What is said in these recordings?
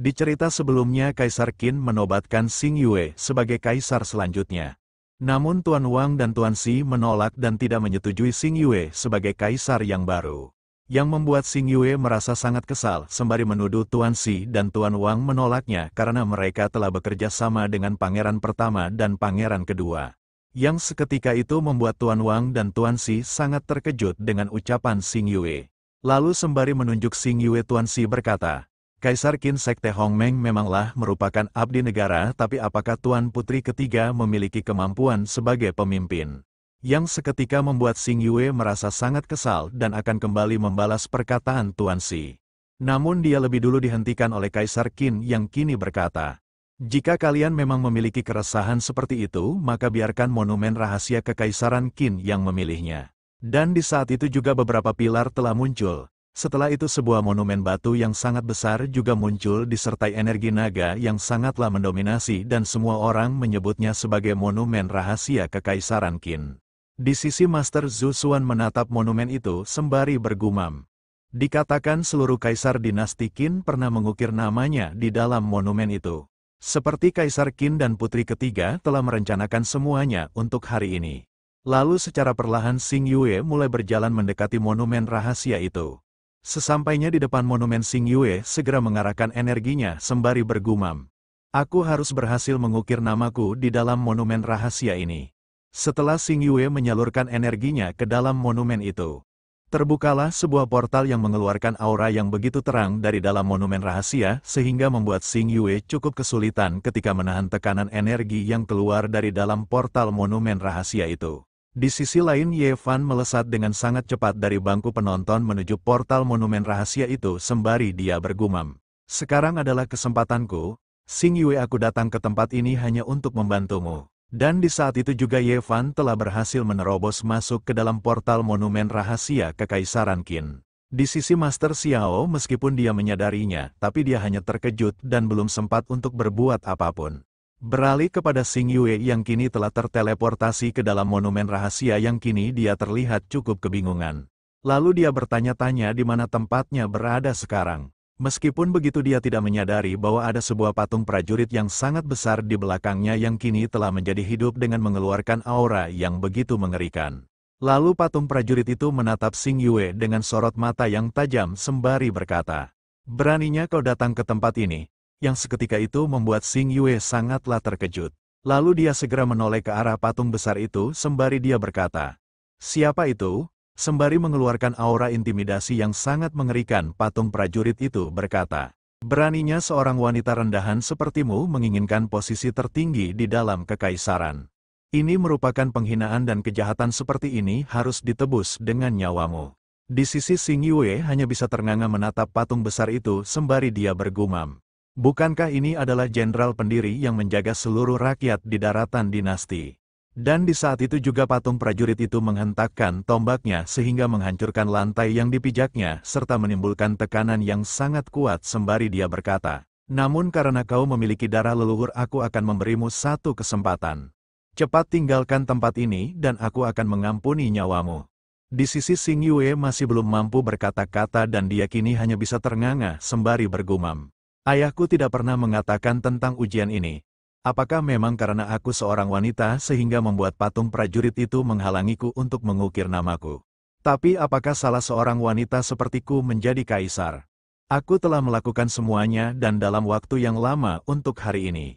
Di cerita sebelumnya Kaisar Qin menobatkan Xing Yue sebagai kaisar selanjutnya. Namun Tuan Wang dan Tuan Xi menolak dan tidak menyetujui Xing Yue sebagai kaisar yang baru. Yang membuat Xing Yue merasa sangat kesal sembari menuduh Tuan Xi dan Tuan Wang menolaknya karena mereka telah bekerja sama dengan pangeran pertama dan pangeran kedua. Yang seketika itu membuat Tuan Wang dan Tuan Xi sangat terkejut dengan ucapan Xing Yue. Lalu sembari menunjuk Xing Yue, Tuan Xi berkata, Kaisar Qin Sekte Hongmeng memanglah merupakan abdi negara, tapi apakah Tuan Putri ketiga memiliki kemampuan sebagai pemimpin? Yang seketika membuat Xing Yue merasa sangat kesal dan akan kembali membalas perkataan Tuan Xi. Namun dia lebih dulu dihentikan oleh Kaisar Qin yang kini berkata, jika kalian memang memiliki keresahan seperti itu, maka biarkan monumen rahasia Kekaisaran Qin yang memilihnya. Dan di saat itu juga beberapa pilar telah muncul. Setelah itu sebuah monumen batu yang sangat besar juga muncul disertai energi naga yang sangatlah mendominasi dan semua orang menyebutnya sebagai monumen rahasia Kekaisaran Qin. Di sisi Master Zhu Xuan menatap monumen itu sembari bergumam. Dikatakan seluruh kaisar dinasti Qin pernah mengukir namanya di dalam monumen itu. Seperti Kaisar Qin dan Putri ketiga telah merencanakan semuanya untuk hari ini. Lalu secara perlahan Xing Yue mulai berjalan mendekati monumen rahasia itu. Sesampainya di depan monumen, Xing Yue segera mengarahkan energinya sembari bergumam. Aku harus berhasil mengukir namaku di dalam monumen rahasia ini. Setelah Xing Yue menyalurkan energinya ke dalam monumen itu, terbukalah sebuah portal yang mengeluarkan aura yang begitu terang dari dalam monumen rahasia sehingga membuat Xing Yue cukup kesulitan ketika menahan tekanan energi yang keluar dari dalam portal monumen rahasia itu. Di sisi lain Ye Fan melesat dengan sangat cepat dari bangku penonton menuju portal monumen rahasia itu sembari dia bergumam. Sekarang adalah kesempatanku, Xing Yue, aku datang ke tempat ini hanya untuk membantumu. Dan di saat itu juga Ye Fan telah berhasil menerobos masuk ke dalam portal monumen rahasia Kekaisaran Qin. Di sisi Master Xiao meskipun dia menyadarinya, tapi dia hanya terkejut dan belum sempat untuk berbuat apapun. Beralih kepada Xing Yue yang kini telah terteleportasi ke dalam monumen rahasia yang kini dia terlihat cukup kebingungan. Lalu dia bertanya-tanya di mana tempatnya berada sekarang. Meskipun begitu dia tidak menyadari bahwa ada sebuah patung prajurit yang sangat besar di belakangnya yang kini telah menjadi hidup dengan mengeluarkan aura yang begitu mengerikan. Lalu patung prajurit itu menatap Xing Yue dengan sorot mata yang tajam sembari berkata, beraninya kau datang ke tempat ini? Yang seketika itu membuat Xing Yue sangatlah terkejut. Lalu dia segera menoleh ke arah patung besar itu sembari dia berkata, siapa itu? Sembari mengeluarkan aura intimidasi yang sangat mengerikan, patung prajurit itu berkata, beraninya seorang wanita rendahan sepertimu menginginkan posisi tertinggi di dalam kekaisaran. Ini merupakan penghinaan dan kejahatan seperti ini harus ditebus dengan nyawamu. Di sisi Xing Yue hanya bisa ternganga menatap patung besar itu sembari dia bergumam. Bukankah ini adalah jenderal pendiri yang menjaga seluruh rakyat di daratan dinasti? Dan di saat itu juga patung prajurit itu menghentakkan tombaknya sehingga menghancurkan lantai yang dipijaknya serta menimbulkan tekanan yang sangat kuat sembari dia berkata, namun karena kau memiliki darah leluhur aku akan memberimu satu kesempatan. Cepat tinggalkan tempat ini dan aku akan mengampuni nyawamu. Di sisi Xing Yue masih belum mampu berkata-kata dan dia kini hanya bisa ternganga sembari bergumam. Ayahku tidak pernah mengatakan tentang ujian ini. Apakah memang karena aku seorang wanita sehingga membuat patung prajurit itu menghalangiku untuk mengukir namaku? Tapi apakah salah seorang wanita sepertiku menjadi kaisar? Aku telah melakukan semuanya dan dalam waktu yang lama untuk hari ini.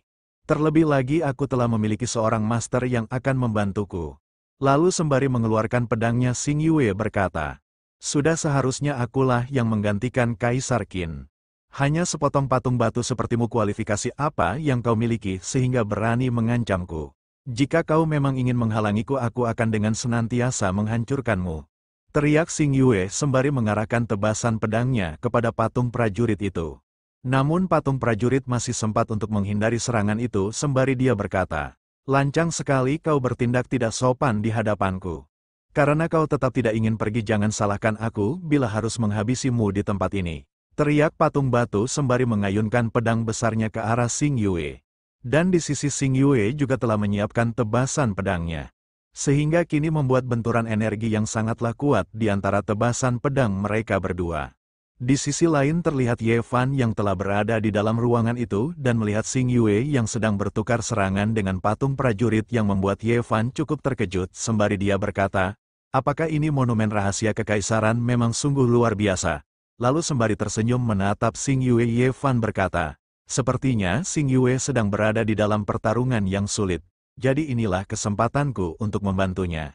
Terlebih lagi aku telah memiliki seorang master yang akan membantuku. Lalu sembari mengeluarkan pedangnya Xing Yue berkata, sudah seharusnya akulah yang menggantikan Kaisar Qin. Hanya sepotong patung batu sepertimu, kualifikasi apa yang kau miliki sehingga berani mengancamku? Jika kau memang ingin menghalangiku, aku akan dengan senantiasa menghancurkanmu. Teriak Xing Yue sembari mengarahkan tebasan pedangnya kepada patung prajurit itu. Namun patung prajurit masih sempat untuk menghindari serangan itu sembari dia berkata, lancang sekali kau bertindak tidak sopan di hadapanku. Karena kau tetap tidak ingin pergi, jangan salahkan aku bila harus menghabisimu di tempat ini. Teriak patung batu sembari mengayunkan pedang besarnya ke arah Xing Yue. Dan di sisi Xing Yue juga telah menyiapkan tebasan pedangnya. Sehingga kini membuat benturan energi yang sangatlah kuat di antara tebasan pedang mereka berdua. Di sisi lain terlihat Ye Fan yang telah berada di dalam ruangan itu dan melihat Xing Yue yang sedang bertukar serangan dengan patung prajurit yang membuat Ye Fan cukup terkejut sembari dia berkata, apakah ini monumen rahasia kekaisaran memang sungguh luar biasa. Lalu sembari tersenyum menatap Xing Yue, Ye Fan berkata, sepertinya Xing Yue sedang berada di dalam pertarungan yang sulit. Jadi inilah kesempatanku untuk membantunya.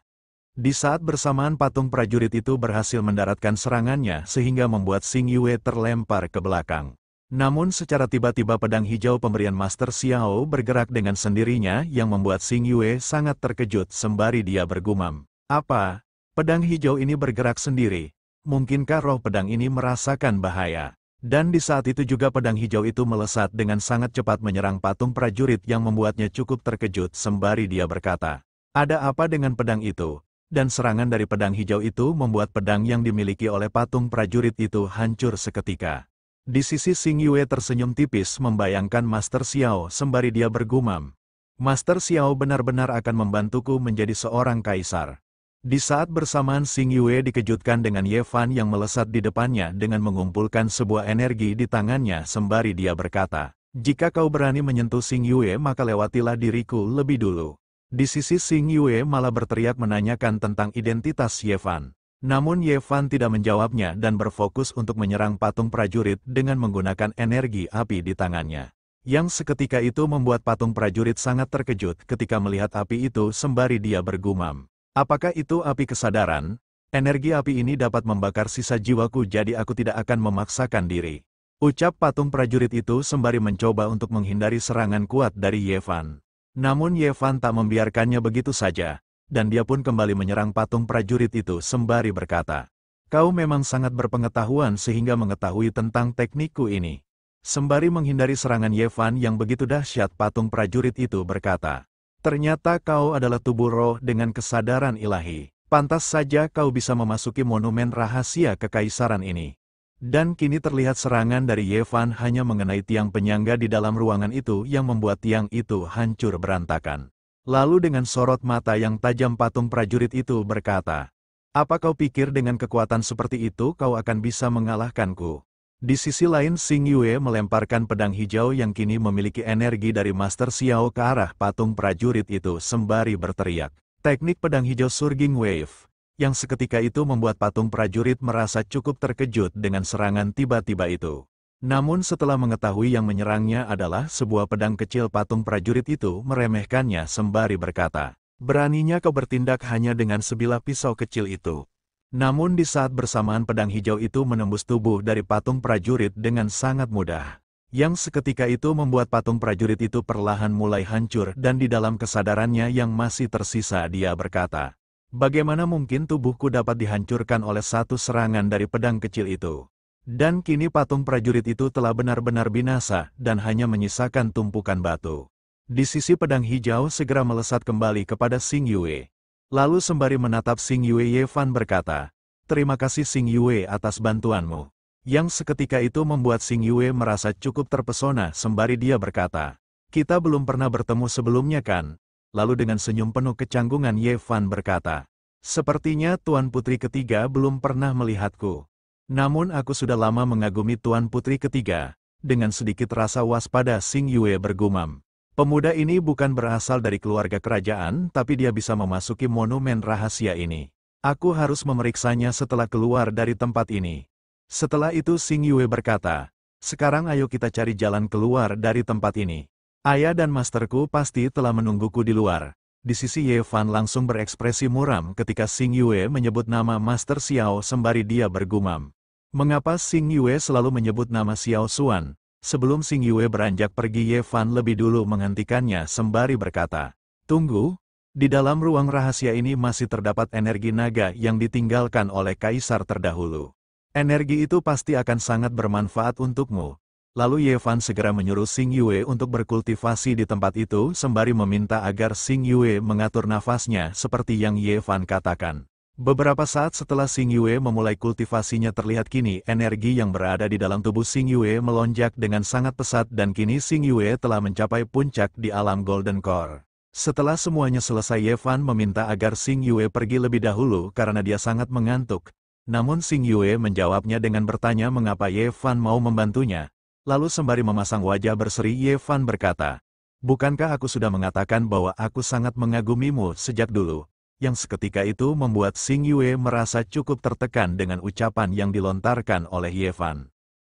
Di saat bersamaan patung prajurit itu berhasil mendaratkan serangannya sehingga membuat Xing Yue terlempar ke belakang. Namun secara tiba-tiba pedang hijau pemberian Master Xiao bergerak dengan sendirinya yang membuat Xing Yue sangat terkejut sembari dia bergumam. Apa? Pedang hijau ini bergerak sendiri? Mungkinkah roh pedang ini merasakan bahaya? Dan di saat itu juga pedang hijau itu melesat dengan sangat cepat menyerang patung prajurit yang membuatnya cukup terkejut sembari dia berkata, ada apa dengan pedang itu? Dan serangan dari pedang hijau itu membuat pedang yang dimiliki oleh patung prajurit itu hancur seketika. Di sisi Xing Yue tersenyum tipis membayangkan Master Xiao sembari dia bergumam. Master Xiao benar-benar akan membantuku menjadi seorang kaisar. Di saat bersamaan Xing Yue dikejutkan dengan Ye Fan yang melesat di depannya dengan mengumpulkan sebuah energi di tangannya sembari dia berkata, jika kau berani menyentuh Xing Yue maka lewatilah diriku lebih dulu. Di sisi Xing Yue malah berteriak menanyakan tentang identitas Ye Fan. Namun Ye Fan tidak menjawabnya dan berfokus untuk menyerang patung prajurit dengan menggunakan energi api di tangannya. Yang seketika itu membuat patung prajurit sangat terkejut ketika melihat api itu sembari dia bergumam. Apakah itu api kesadaran? Energi api ini dapat membakar sisa jiwaku jadi aku tidak akan memaksakan diri. Ucap patung prajurit itu sembari mencoba untuk menghindari serangan kuat dari Ye Fan. Namun Ye Fan tak membiarkannya begitu saja, dan dia pun kembali menyerang patung prajurit itu sembari berkata, kau memang sangat berpengetahuan sehingga mengetahui tentang teknikku ini. Sembari menghindari serangan Ye Fan yang begitu dahsyat patung prajurit itu berkata, ternyata kau adalah tubuh roh dengan kesadaran ilahi. Pantas saja kau bisa memasuki monumen rahasia kekaisaran ini. Dan kini terlihat serangan dari Ye Fan hanya mengenai tiang penyangga di dalam ruangan itu yang membuat tiang itu hancur berantakan. Lalu dengan sorot mata yang tajam patung prajurit itu berkata, apa kau pikir dengan kekuatan seperti itu kau akan bisa mengalahkanku? Di sisi lain Xing Yue melemparkan pedang hijau yang kini memiliki energi dari Master Xiao ke arah patung prajurit itu sembari berteriak, teknik pedang hijau Surging Wave. Yang seketika itu membuat patung prajurit merasa cukup terkejut dengan serangan tiba-tiba itu. Namun setelah mengetahui yang menyerangnya adalah sebuah pedang kecil patung prajurit itu meremehkannya sembari berkata, beraninya kau bertindak hanya dengan sebilah pisau kecil itu. Namun di saat bersamaan pedang hijau itu menembus tubuh dari patung prajurit dengan sangat mudah. Yang seketika itu membuat patung prajurit itu perlahan mulai hancur dan di dalam kesadarannya yang masih tersisa dia berkata, bagaimana mungkin tubuhku dapat dihancurkan oleh satu serangan dari pedang kecil itu? Dan kini patung prajurit itu telah benar-benar binasa dan hanya menyisakan tumpukan batu. Di sisi pedang hijau segera melesat kembali kepada Xing Yue. Lalu sembari menatap Xing Yue, Ye Fan berkata, terima kasih Xing Yue atas bantuanmu. Yang seketika itu membuat Xing Yue merasa cukup terpesona sembari dia berkata, kita belum pernah bertemu sebelumnya kan? Lalu dengan senyum penuh kecanggungan Ye Fan berkata, sepertinya Tuan Putri ketiga belum pernah melihatku. Namun aku sudah lama mengagumi Tuan Putri ketiga. Dengan sedikit rasa waspada Xing Yue bergumam. Pemuda ini bukan berasal dari keluarga kerajaan tapi dia bisa memasuki monumen rahasia ini. Aku harus memeriksanya setelah keluar dari tempat ini. Setelah itu Xing Yue berkata, sekarang ayo kita cari jalan keluar dari tempat ini. Ayah dan masterku pasti telah menungguku di luar. Di sisi Ye Fan langsung berekspresi muram ketika Xing Yue menyebut nama Master Xiao sembari dia bergumam. Mengapa Xing Yue selalu menyebut nama Xiao Xuan? Sebelum Xing Yue beranjak pergi Ye Fan lebih dulu menghentikannya sembari berkata, tunggu, di dalam ruang rahasia ini masih terdapat energi naga yang ditinggalkan oleh kaisar terdahulu. Energi itu pasti akan sangat bermanfaat untukmu. Lalu Ye Fan segera menyuruh Xing Yue untuk berkultivasi di tempat itu sembari meminta agar Xing Yue mengatur nafasnya seperti yang Ye Fan katakan. Beberapa saat setelah Xing Yue memulai kultivasinya terlihat kini energi yang berada di dalam tubuh Xing Yue melonjak dengan sangat pesat dan kini Xing Yue telah mencapai puncak di alam Golden Core. Setelah semuanya selesai Ye Fan meminta agar Xing Yue pergi lebih dahulu karena dia sangat mengantuk. Namun Xing Yue menjawabnya dengan bertanya mengapa Ye Fan mau membantunya. Lalu sembari memasang wajah berseri Ye Fan berkata, "Bukankah aku sudah mengatakan bahwa aku sangat mengagumimu sejak dulu?" Yang seketika itu membuat Xing Yue merasa cukup tertekan dengan ucapan yang dilontarkan oleh Ye Fan.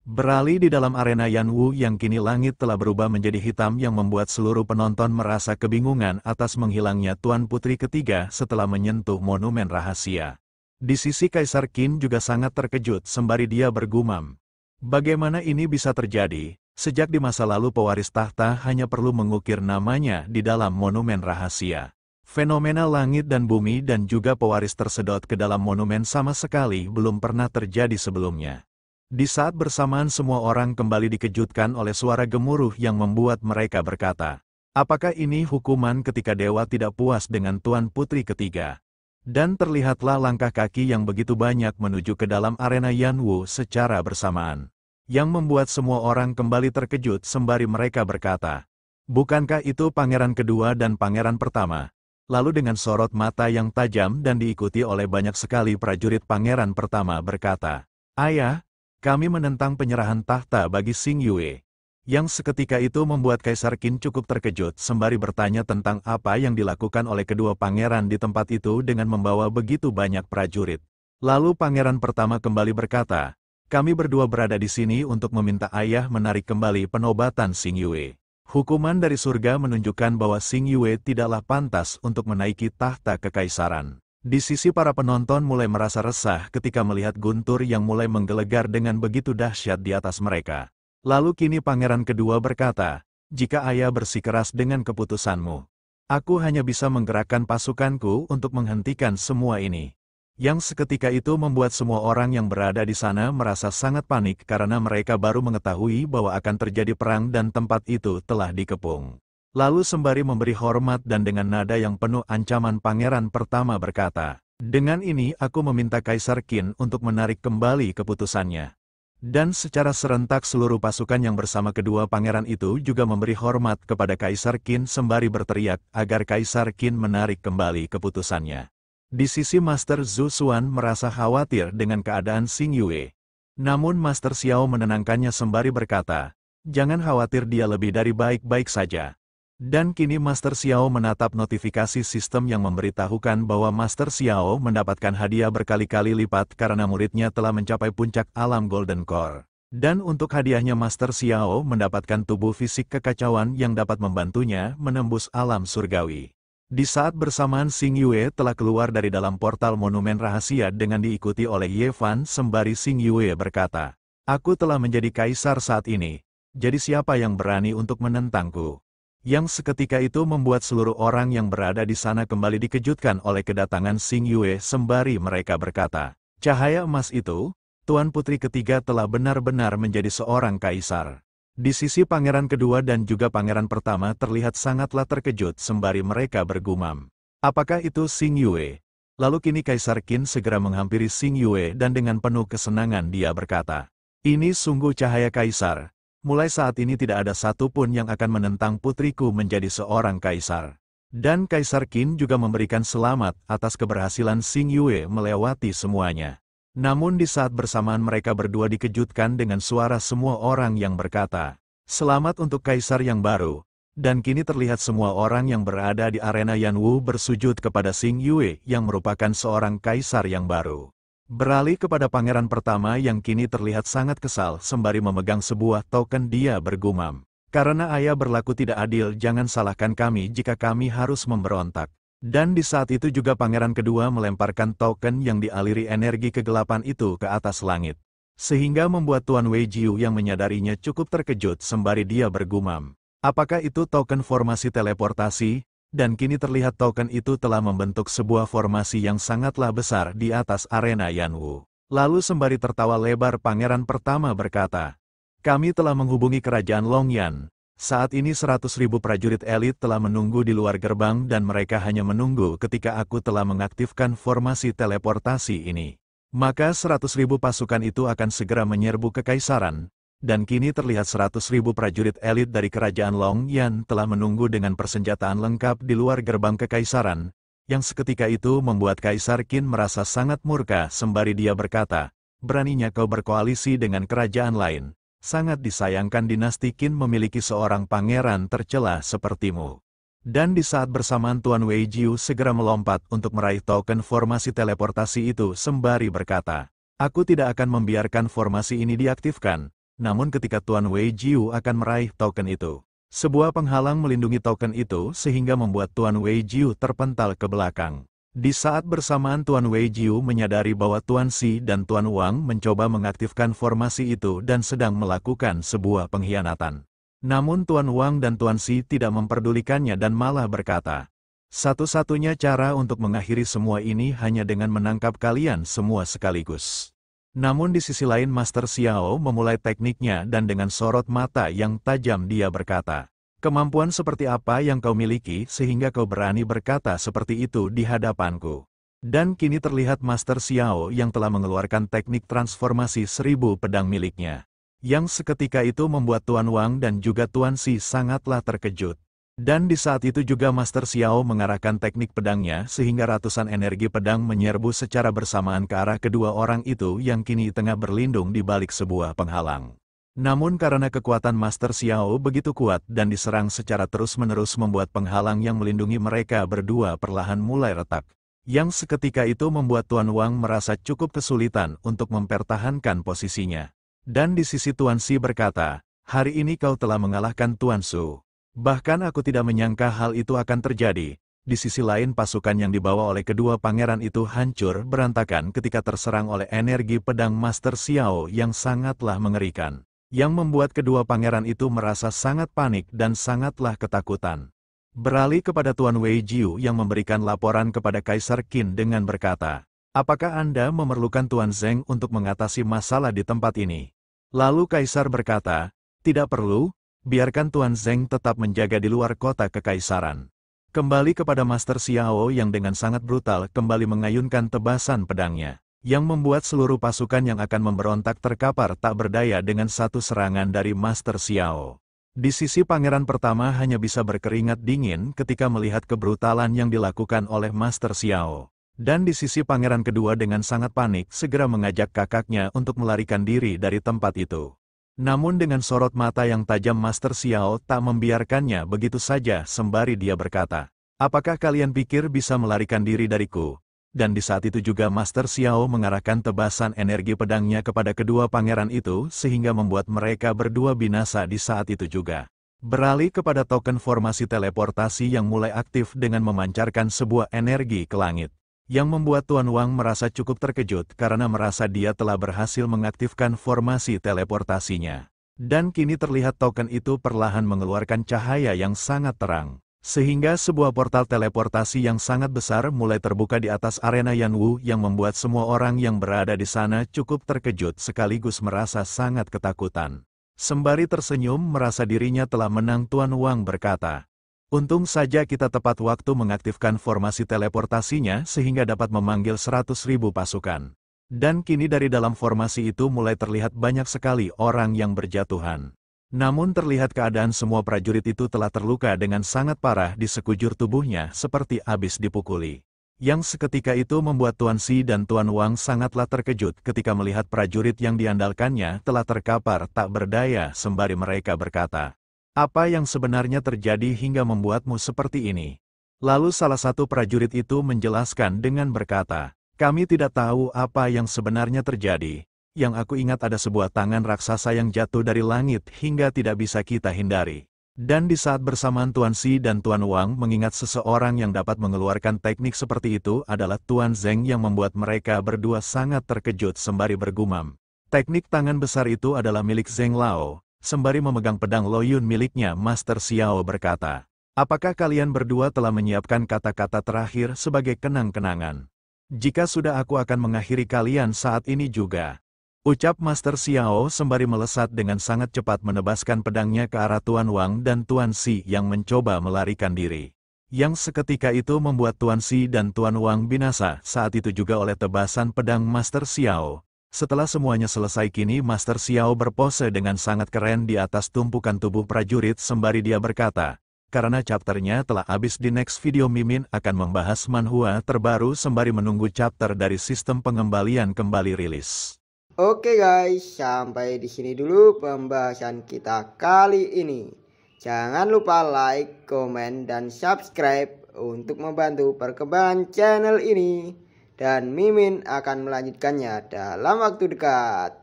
Beralih di dalam arena Yanwu yang kini langit telah berubah menjadi hitam yang membuat seluruh penonton merasa kebingungan atas menghilangnya Tuan Putri ketiga setelah menyentuh monumen rahasia. Di sisi Kaisar Qin juga sangat terkejut sembari dia bergumam. Bagaimana ini bisa terjadi? Sejak di masa lalu pewaris tahta hanya perlu mengukir namanya di dalam monumen rahasia. Fenomena langit dan bumi dan juga pewaris tersedot ke dalam monumen sama sekali belum pernah terjadi sebelumnya. Di saat bersamaan semua orang kembali dikejutkan oleh suara gemuruh yang membuat mereka berkata, "Apakah ini hukuman ketika dewa tidak puas dengan Tuan Putri ketiga?" Dan terlihatlah langkah kaki yang begitu banyak menuju ke dalam arena Yanwu secara bersamaan. Yang membuat semua orang kembali terkejut sembari mereka berkata, "Bukankah itu pangeran kedua dan pangeran pertama?" Lalu dengan sorot mata yang tajam dan diikuti oleh banyak sekali prajurit pangeran pertama berkata, "Ayah, kami menentang penyerahan tahta bagi Xing Yue." Yang seketika itu membuat Kaisar Qin cukup terkejut sembari bertanya tentang apa yang dilakukan oleh kedua pangeran di tempat itu dengan membawa begitu banyak prajurit. Lalu pangeran pertama kembali berkata, "Kami berdua berada di sini untuk meminta ayah menarik kembali penobatan Xing Yue. Hukuman dari surga menunjukkan bahwa Xing Yue tidaklah pantas untuk menaiki tahta kekaisaran." Di sisi para penonton mulai merasa resah ketika melihat guntur yang mulai menggelegar dengan begitu dahsyat di atas mereka. Lalu kini pangeran kedua berkata, "Jika ayah bersikeras dengan keputusanmu, aku hanya bisa menggerakkan pasukanku untuk menghentikan semua ini." Yang seketika itu membuat semua orang yang berada di sana merasa sangat panik karena mereka baru mengetahui bahwa akan terjadi perang dan tempat itu telah dikepung. Lalu sembari memberi hormat dan dengan nada yang penuh ancaman pangeran pertama berkata, "Dengan ini aku meminta Kaisar Qin untuk menarik kembali keputusannya." Dan secara serentak seluruh pasukan yang bersama kedua pangeran itu juga memberi hormat kepada Kaisar Qin sembari berteriak agar Kaisar Qin menarik kembali keputusannya. Di sisi Master Zhu Xuan merasa khawatir dengan keadaan Xing Yue. Namun Master Xiao menenangkannya sembari berkata, "Jangan khawatir, dia lebih dari baik-baik saja." Dan kini Master Xiao menatap notifikasi sistem yang memberitahukan bahwa Master Xiao mendapatkan hadiah berkali-kali lipat karena muridnya telah mencapai puncak alam Golden Core. Dan untuk hadiahnya Master Xiao mendapatkan tubuh fisik kekacauan yang dapat membantunya menembus alam surgawi. Di saat bersamaan Xing Yue telah keluar dari dalam portal monumen rahasia dengan diikuti oleh Ye Fan sembari Xing Yue berkata, "Aku telah menjadi kaisar saat ini, jadi siapa yang berani untuk menentangku?" Yang seketika itu membuat seluruh orang yang berada di sana kembali dikejutkan oleh kedatangan Xing Yue sembari mereka berkata, "Cahaya emas itu, Tuan Putri ketiga telah benar-benar menjadi seorang kaisar." Di sisi pangeran kedua dan juga pangeran pertama terlihat sangatlah terkejut sembari mereka bergumam, "Apakah itu Xing Yue?" Lalu kini Kaisar Qin segera menghampiri Xing Yue dan dengan penuh kesenangan dia berkata, "Ini sungguh cahaya kaisar. Mulai saat ini tidak ada satupun yang akan menentang putriku menjadi seorang kaisar." Dan Kaisar Qin juga memberikan selamat atas keberhasilan Xing Yue melewati semuanya. Namun di saat bersamaan mereka berdua dikejutkan dengan suara semua orang yang berkata, "Selamat untuk kaisar yang baru." Dan kini terlihat semua orang yang berada di arena Yanwu bersujud kepada Xing Yue yang merupakan seorang kaisar yang baru. Beralih kepada pangeran pertama yang kini terlihat sangat kesal sembari memegang sebuah token dia bergumam, "Karena ayah berlaku tidak adil, jangan salahkan kami jika kami harus memberontak." Dan di saat itu juga pangeran kedua melemparkan token yang dialiri energi kegelapan itu ke atas langit. Sehingga membuat Tuan Wei Jiu yang menyadarinya cukup terkejut sembari dia bergumam, "Apakah itu token formasi teleportasi?" Dan kini terlihat token itu telah membentuk sebuah formasi yang sangatlah besar di atas arena Yanwu. Lalu sembari tertawa lebar pangeran pertama berkata, "Kami telah menghubungi kerajaan Longyan. Saat ini 100.000 prajurit elit telah menunggu di luar gerbang dan mereka hanya menunggu ketika aku telah mengaktifkan formasi teleportasi ini. Maka 100.000 pasukan itu akan segera menyerbu kekaisaran." Dan kini terlihat 100.000 prajurit elit dari kerajaan Longyan telah menunggu dengan persenjataan lengkap di luar gerbang kekaisaran, Yang seketika itu membuat Kaisar Qin merasa sangat murka sembari dia berkata, beraninya kau berkoalisi dengan kerajaan lain. Sangat disayangkan dinasti Qin memiliki seorang pangeran tercela sepertimu. Dan di saat bersamaan Tuan Wei Jiu segera melompat untuk meraih token formasi teleportasi itu sembari berkata, aku tidak akan membiarkan formasi ini diaktifkan. Namun ketika Tuan Wei Jiu akan meraih token itu, sebuah penghalang melindungi token itu sehingga membuat Tuan Wei Jiu terpental ke belakang. Di saat bersamaan Tuan Wei Jiu menyadari bahwa Tuan Xi dan Tuan Wang mencoba mengaktifkan formasi itu dan sedang melakukan sebuah pengkhianatan. Namun Tuan Wang dan Tuan Xi tidak memperdulikannya dan malah berkata, satu-satunya cara untuk mengakhiri semua ini hanya dengan menangkap kalian semua sekaligus. Namun di sisi lain Master Xiao memulai tekniknya dan dengan sorot mata yang tajam dia berkata, kemampuan seperti apa yang kau miliki sehingga kau berani berkata seperti itu di hadapanku. Dan kini terlihat Master Xiao yang telah mengeluarkan teknik transformasi 1000 pedang miliknya. Yang seketika itu membuat Tuan Wang dan juga Tuan Xi sangatlah terkejut. Dan di saat itu juga Master Xiao mengarahkan teknik pedangnya sehingga ratusan energi pedang menyerbu secara bersamaan ke arah kedua orang itu yang kini tengah berlindung di balik sebuah penghalang. Namun karena kekuatan Master Xiao begitu kuat dan diserang secara terus-menerus membuat penghalang yang melindungi mereka berdua perlahan mulai retak. Yang seketika itu membuat Tuan Wang merasa cukup kesulitan untuk mempertahankan posisinya. Dan di sisi Tuan Xi berkata, hari ini kau telah mengalahkan Tuan Su. Bahkan aku tidak menyangka hal itu akan terjadi. Di sisi lain pasukan yang dibawa oleh kedua pangeran itu hancur berantakan ketika terserang oleh energi pedang Master Xiao yang sangatlah mengerikan. Yang membuat kedua pangeran itu merasa sangat panik dan sangatlah ketakutan. Beralih kepada Tuan Wei Jiu yang memberikan laporan kepada Kaisar Qin dengan berkata, apakah Anda memerlukan Tuan Zeng untuk mengatasi masalah di tempat ini? Lalu Kaisar berkata, tidak perlu. Biarkan Tuan Zeng tetap menjaga di luar kota kekaisaran. Kembali kepada Master Xiao yang dengan sangat brutal kembali mengayunkan tebasan pedangnya, yang membuat seluruh pasukan yang akan memberontak terkapar tak berdaya dengan satu serangan dari Master Xiao. Di sisi pangeran pertama hanya bisa berkeringat dingin ketika melihat kebrutalan yang dilakukan oleh Master Xiao. Dan di sisi pangeran kedua dengan sangat panik segera mengajak kakaknya untuk melarikan diri dari tempat itu. Namun dengan sorot mata yang tajam Master Xiao tak membiarkannya begitu saja sembari dia berkata, apakah kalian pikir bisa melarikan diri dariku? Dan di saat itu juga Master Xiao mengarahkan tebasan energi pedangnya kepada kedua pangeran itu sehingga membuat mereka berdua binasa di saat itu juga. Beralih kepada token formasi teleportasi yang mulai aktif dengan memancarkan sebuah energi ke langit. Yang membuat Tuan Wang merasa cukup terkejut karena merasa dia telah berhasil mengaktifkan formasi teleportasinya. Dan kini terlihat token itu perlahan mengeluarkan cahaya yang sangat terang. Sehingga sebuah portal teleportasi yang sangat besar mulai terbuka di atas arena Yanwu yang membuat semua orang yang berada di sana cukup terkejut sekaligus merasa sangat ketakutan. Sembari tersenyum merasa dirinya telah menang Tuan Wang berkata, untung saja kita tepat waktu mengaktifkan formasi teleportasinya sehingga dapat memanggil 100.000 pasukan. Dan kini dari dalam formasi itu mulai terlihat banyak sekali orang yang berjatuhan. Namun terlihat keadaan semua prajurit itu telah terluka dengan sangat parah di sekujur tubuhnya seperti habis dipukuli. Yang seketika itu membuat Tuan Xi dan Tuan Wang sangatlah terkejut ketika melihat prajurit yang diandalkannya telah terkapar tak berdaya sembari mereka berkata, apa yang sebenarnya terjadi hingga membuatmu seperti ini? Lalu salah satu prajurit itu menjelaskan dengan berkata, kami tidak tahu apa yang sebenarnya terjadi. Yang aku ingat ada sebuah tangan raksasa yang jatuh dari langit hingga tidak bisa kita hindari. Dan di saat bersamaan Tuan Xi dan Tuan Wang mengingat seseorang yang dapat mengeluarkan teknik seperti itu adalah Tuan Zeng yang membuat mereka berdua sangat terkejut sembari bergumam. Teknik tangan besar itu adalah milik Zeng Lao. Sembari memegang pedang Loyun miliknya, Master Xiao berkata, apakah kalian berdua telah menyiapkan kata-kata terakhir sebagai kenang-kenangan? Jika sudah aku akan mengakhiri kalian saat ini juga. Ucap Master Xiao sembari melesat dengan sangat cepat menebaskan pedangnya ke arah Tuan Wang dan Tuan Xi yang mencoba melarikan diri. Yang seketika itu membuat Tuan Xi dan Tuan Wang binasa saat itu juga oleh tebasan pedang Master Xiao. Setelah semuanya selesai kini Master Xiao berpose dengan sangat keren di atas tumpukan tubuh prajurit sembari dia berkata, Karena chapternya telah habis di next video Mimin akan membahas manhwa terbaru sembari menunggu chapter dari sistem pengembalian kembali rilis. Oke guys, sampai di sini dulu pembahasan kita kali ini. Jangan lupa like, komen, dan subscribe untuk membantu perkembangan channel ini. Dan Mimin akan melanjutkannya dalam waktu dekat.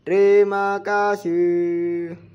Terima kasih.